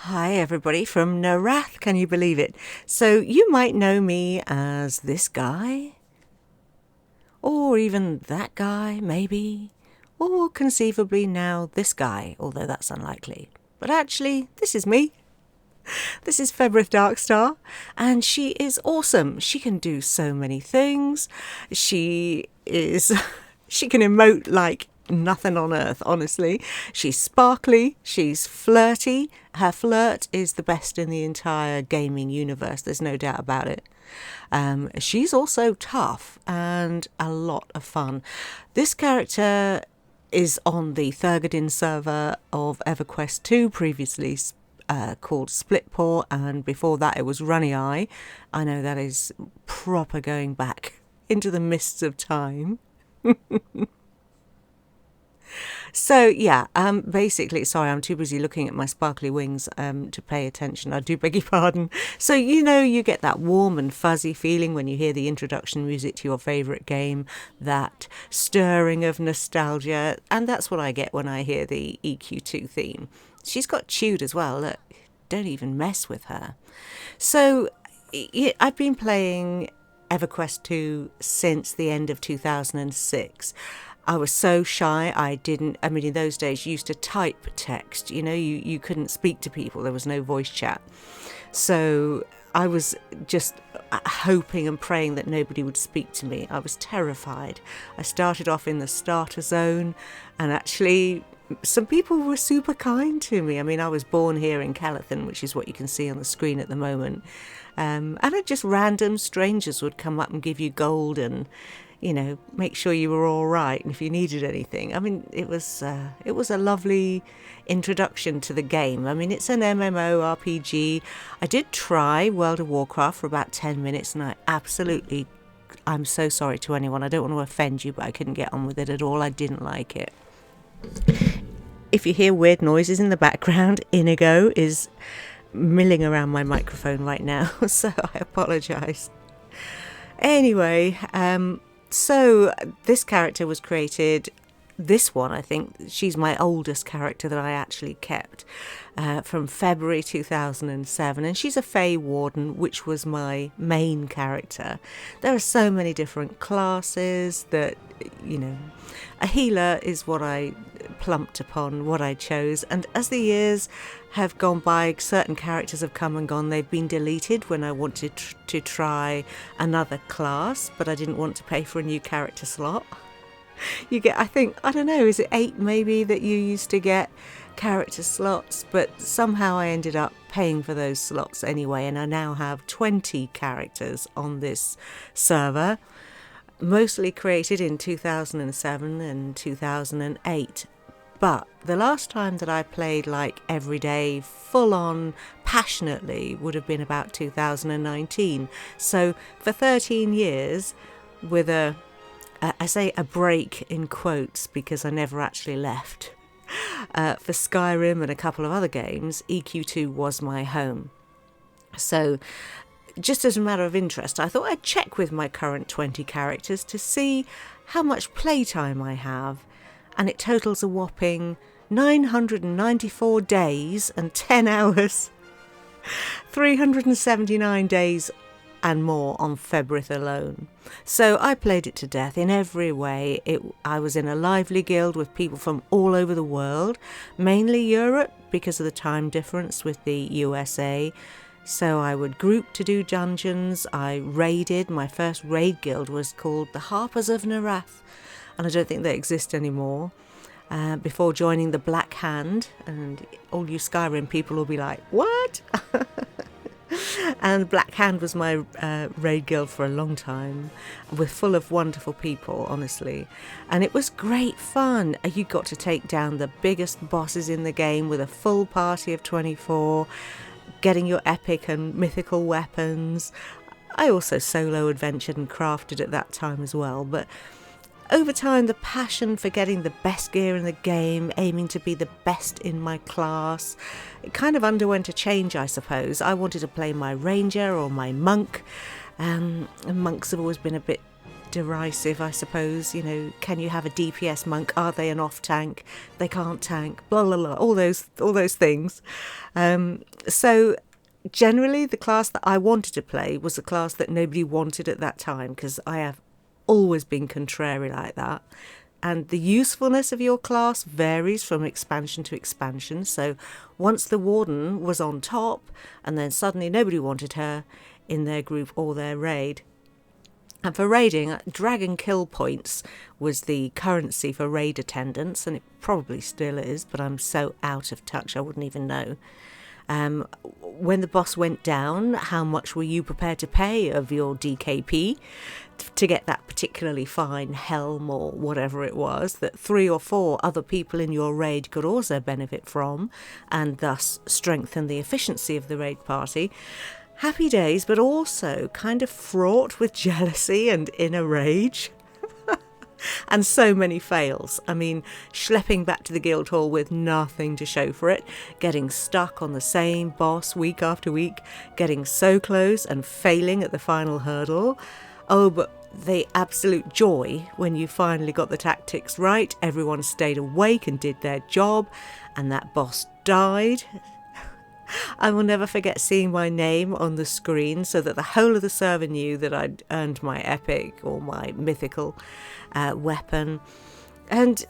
Hi everybody from Norrath, can you believe it? So you might know me as this guy, or even that guy, maybe, or conceivably now this guy, although that's unlikely. But actually, this is me. This is Febrith Darkstar, and she is awesome. She can do so many things. She is... she can emote like nothing on earth, honestly. She's sparkly, she's flirty. Her flirt is the best in the entire gaming universe, there's no doubt about it. She's also tough and a lot of fun. This character is on the Thurgadin server of Everquest 2, previously called Splitpaw, and before that it was Runny-Eye. I know that is proper going back into the mists of time. So yeah, basically, sorry, I'm too busy looking at my sparkly wings to pay attention. I do beg your pardon. So you get that warm and fuzzy feeling when you hear the introduction music to your favourite game, that stirring of nostalgia, and that's what I get when I hear the EQII theme. She's got chewed as well. Look, don't even mess with her. So I've been playing EverQuest 2 since the end of 2006. I was so shy, in those days you used to type text, you couldn't speak to people, there was no voice chat. So I was just hoping and praying that nobody would speak to me. I was terrified. I started off in the starter zone, and actually some people were super kind to me. I mean, I was born here in Calathan, which is what you can see on the screen at the moment. And just random strangers would come up and give you gold and, make sure you were all right and if you needed anything. I mean, it was a lovely introduction to the game. I mean, it's an MMORPG. I did try World of Warcraft for about 10 minutes and I'm so sorry to anyone. I don't want to offend you, but I couldn't get on with it at all. I didn't like it. If you hear weird noises in the background, Inigo is milling around my microphone right now, so I apologise. Anyway, so this character was created, this one I think, she's my oldest character that I actually kept, from February 2007, and she's a Fey Warden, which was my main character. There are so many different classes that, a healer is what I plumped upon, what I chose, and as the years have gone by, certain characters have come and gone. They've been deleted when I wanted to try another class, but I didn't want to pay for a new character slot. You get, I don't know, is it 8 maybe that you used to get character slots, but somehow I ended up paying for those slots anyway, and I now have 20 characters on this server, mostly created in 2007 and 2008. But the last time that I played like every day, full on, passionately, would have been about 2019. So for 13 years, with I say a break in quotes because I never actually left, for Skyrim and a couple of other games, EQII was my home. So just as a matter of interest, I thought I'd check with my current 20 characters to see how much playtime I have. And it totals a whopping 994 days and 10 hours, 379 days and more on Febrith alone. So I played it to death in every way. I was in a lively guild with people from all over the world, mainly Europe because of the time difference with the USA. So I would group to do dungeons. I raided. My first raid guild was called the Harpers of Norrath, and I don't think they exist anymore, before joining the Black Hand, and all you Skyrim people will be like, what? And Black Hand was my raid guild for a long time, full of wonderful people, honestly, and it was great fun. You got to take down the biggest bosses in the game with a full party of 24, getting your epic and mythical weapons. I also solo adventured and crafted at that time as well, but over time, the passion for getting the best gear in the game, aiming to be the best in my class, it kind of underwent a change, I suppose. I wanted to play my ranger or my monk, and monks have always been a bit derisive, I suppose. You know, can you have a DPS monk? Are they an off tank? They can't tank. Blah blah blah. All those things. So generally, the class that I wanted to play was a class that nobody wanted at that time, because I have always been contrary like that. And the usefulness of your class varies from expansion to expansion. So once the warden was on top, and then suddenly nobody wanted her in their group or their raid. And for raiding, dragon kill points was the currency for raid attendance, and it probably still is, but I'm so out of touch I wouldn't even know. When the boss went down, how much were you prepared to pay of your DKP to get that particularly fine helm or whatever it was that 3 or 4 other people in your raid could also benefit from, and thus strengthen the efficiency of the raid party? Happy days, but also kind of fraught with jealousy and inner rage. And so many fails. I mean, schlepping back to the guild hall with nothing to show for it, getting stuck on the same boss week after week, getting so close and failing at the final hurdle. Oh, but the absolute joy when you finally got the tactics right, everyone stayed awake and did their job, and that boss died. I will never forget seeing my name on the screen so that the whole of the server knew that I'd earned my epic or my mythical weapon. And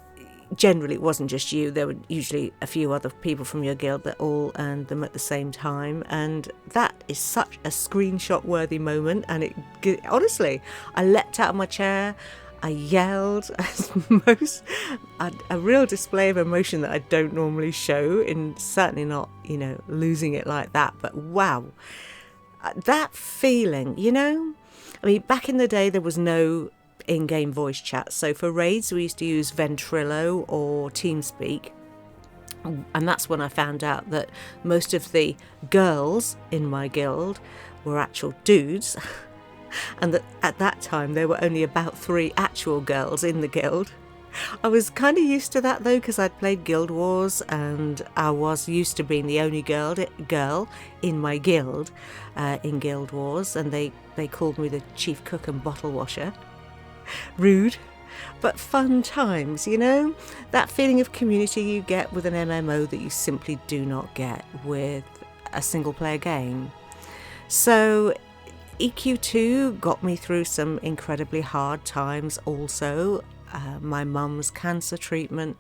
generally it wasn't just you, there were usually a few other people from your guild that all earned them at the same time, and that is such a screenshot worthy moment. And honestly, I leapt out of my chair, I yelled, a real display of emotion that I don't normally show, and certainly not, losing it like that. But wow, that feeling, I mean, back in the day there was no in-game voice chat, so for raids we used to use Ventrilo or TeamSpeak, and that's when I found out that most of the girls in my guild were actual dudes. And that at that time there were only about 3 actual girls in the guild. I was kind of used to that though, because I'd played Guild Wars and I was used to being the only girl in my guild in Guild Wars, and they called me the chief cook and bottle washer. Rude, but fun times, that feeling of community you get with an MMO that you simply do not get with a single player game. So EQII got me through some incredibly hard times also. My mum's cancer treatment,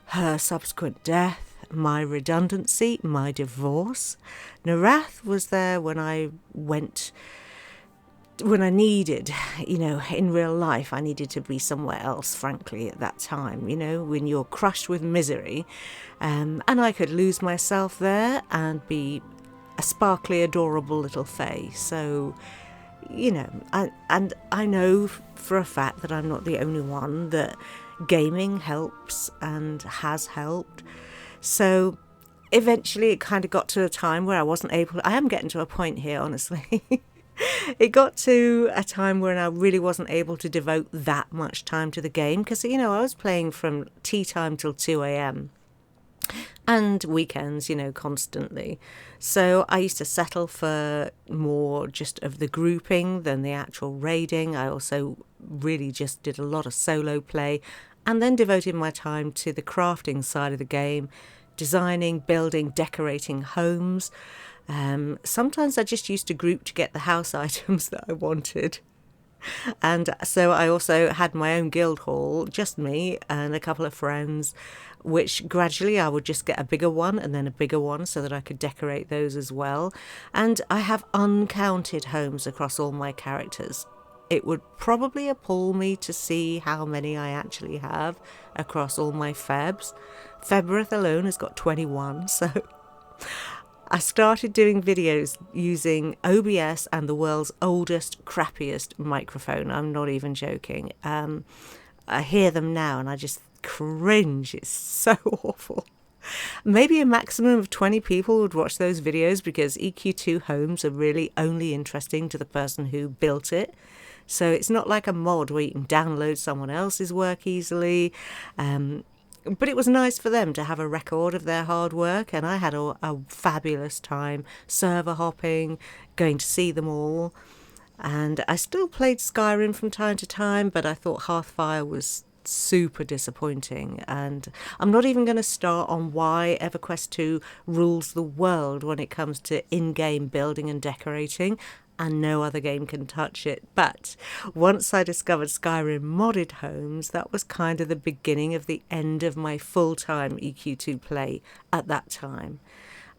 her subsequent death, my redundancy, my divorce. Norrath was there when I needed, in real life, I needed to be somewhere else, frankly, at that time, when you're crushed with misery. And I could lose myself there and be a sparkly, adorable little fae. So, I know for a fact that I'm not the only one that gaming helps and has helped. So eventually it kind of got to a time where I am getting to a point here, honestly. It got to a time when I really wasn't able to devote that much time to the game, because, I was playing from tea time till 2 a.m. and weekends, constantly. So I used to settle for more just of the grouping than the actual raiding. I also really just did a lot of solo play, and then devoted my time to the crafting side of the game, designing, building, decorating homes. Sometimes I just used to group to get the house items that I wanted. And so I also had my own guild hall, just me and a couple of friends, which gradually I would just get a bigger one and then a bigger one so that I could decorate those as well. And I have uncounted homes across all my characters. It would probably appall me to see how many I actually have across all my Febs. Febrith alone has got 21, so I started doing videos using OBS and the world's oldest, crappiest microphone. I'm not even joking. I hear them now and I just cringe. It's so awful. Maybe a maximum of 20 people would watch those videos, because EQII homes are really only interesting to the person who built it. So it's not like a mod where you can download someone else's work easily. But it was nice for them to have a record of their hard work, and I had a fabulous time server hopping, going to see them all. And I still played Skyrim from time to time, but I thought Hearthfire was super disappointing, and I'm not even going to start on why EverQuest 2 rules the world when it comes to in-game building and decorating, and no other game can touch it. But once I discovered Skyrim modded homes, that was kind of the beginning of the end of my full-time EQ2 play at that time.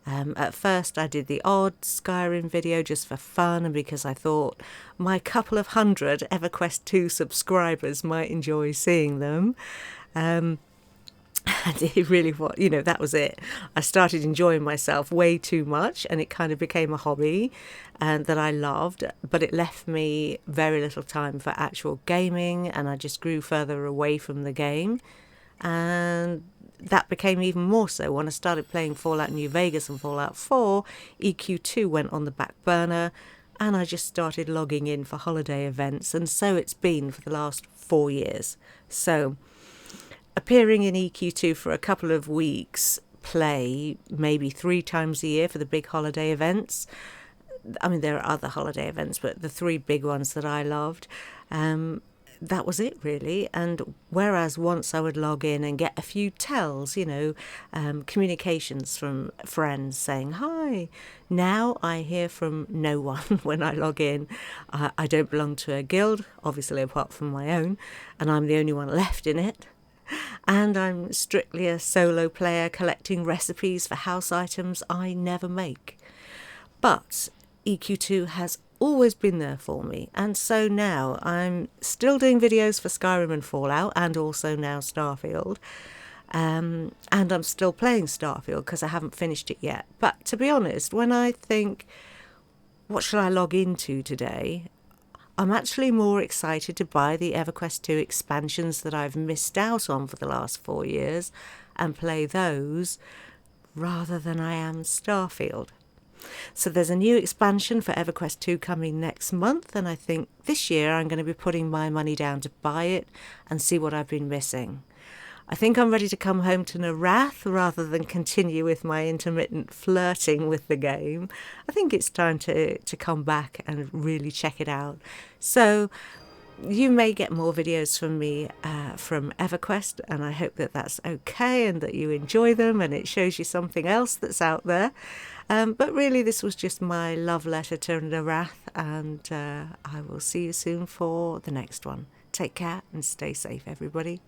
At first I did the odd Skyrim video just for fun and because I thought my couple of hundred EverQuest 2 subscribers might enjoy seeing them. And it really was, that was it. I started enjoying myself way too much and it kind of became a hobby and that I loved, but it left me very little time for actual gaming and I just grew further away from the game. And that became even more so when I started playing Fallout New Vegas and Fallout 4. EQ2 went on the back burner and I just started logging in for holiday events, and so it's been for the last 4 years. So appearing in EQ2 for a couple of weeks, play maybe 3 times a year for the big holiday events. I mean, there are other holiday events, but the 3 big ones that I loved, that was it really. And whereas once I would log in and get a few tells, communications from friends saying hi, now I hear from no one when I log in. I don't belong to a guild, obviously apart from my own, and I'm the only one left in it. And I'm strictly a solo player collecting recipes for house items I never make. But EQ2 has always been there for me, and so now I'm still doing videos for Skyrim and Fallout and also now Starfield, and I'm still playing Starfield because I haven't finished it yet. But to be honest, when I think what shall I log into today, I'm actually more excited to buy the EverQuest 2 expansions that I've missed out on for the last 4 years and play those rather than I am Starfield. So there's a new expansion for EverQuest 2 coming next month, and I think this year I'm going to be putting my money down to buy it and see what I've been missing. I think I'm ready to come home to Norrath rather than continue with my intermittent flirting with the game. I think it's time to come back and really check it out. So you may get more videos from me from EverQuest, and I hope that that's okay and that you enjoy them and it shows you something else that's out there. But really, this was just my love letter to Norrath, and I will see you soon for the next one. Take care and stay safe, everybody.